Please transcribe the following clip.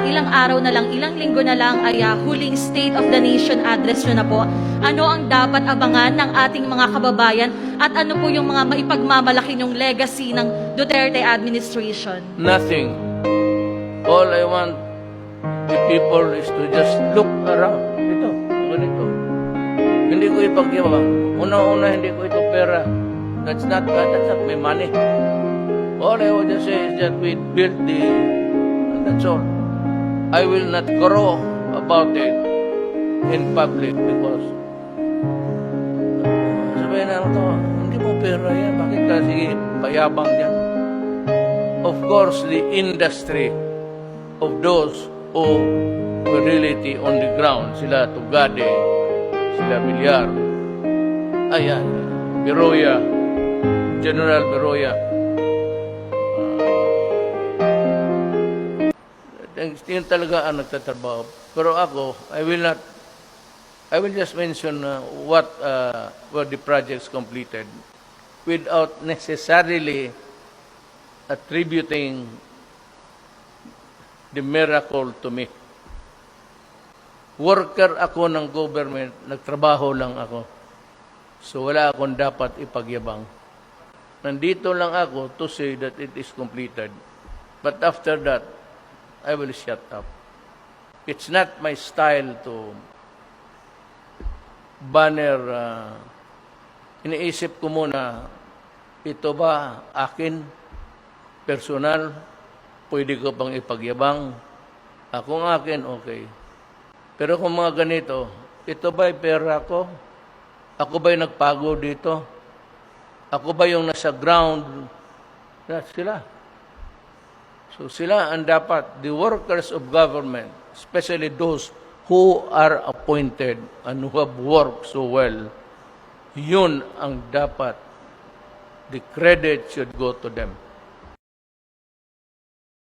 ilang araw na lang, ilang linggo na lang ay huling State of the Nation address nyo na po. Ano ang dapat abangan ng ating mga kababayan at ano po yung mga maipagmamalaki yung legacy ng Duterte administration? Nothing. All I want the people is to just look around. Ito, ganito. Hindi ko ipagyabang. Una-una, hindi ko ito pera. That's not my money. All I want to say is that we built that's all. I will not grow about it in public because sabihin na ito, hindi mo pera yan. Bakit kasi payabang yan? Of course, the industry of those who were really on the ground, sila Tugade, sila Villar, ayan, Beroya, General Beroya, yun talaga ang nagtatrabaho. Pero ako, I will just mention what were the projects completed without necessarily attributing the miracle to me. Worker ako ng government, nagtrabaho lang ako. So wala akong dapat ipagyabang. Nandito lang ako to say that it is completed. But after that, I will shut up. It's not my style to banner. Iniisip ko muna, ito ba akin, personal, pwede ko pang ipagyabang. Kung akin, okay. Pero kung mga ganito, ito ba'y pera ko? Ako ba'y nagpago dito? Ako ba yung nasa ground? Sila. So sila ang dapat, the workers of government, especially those who are appointed and who have worked so well, yun ang dapat, the credit should go to them.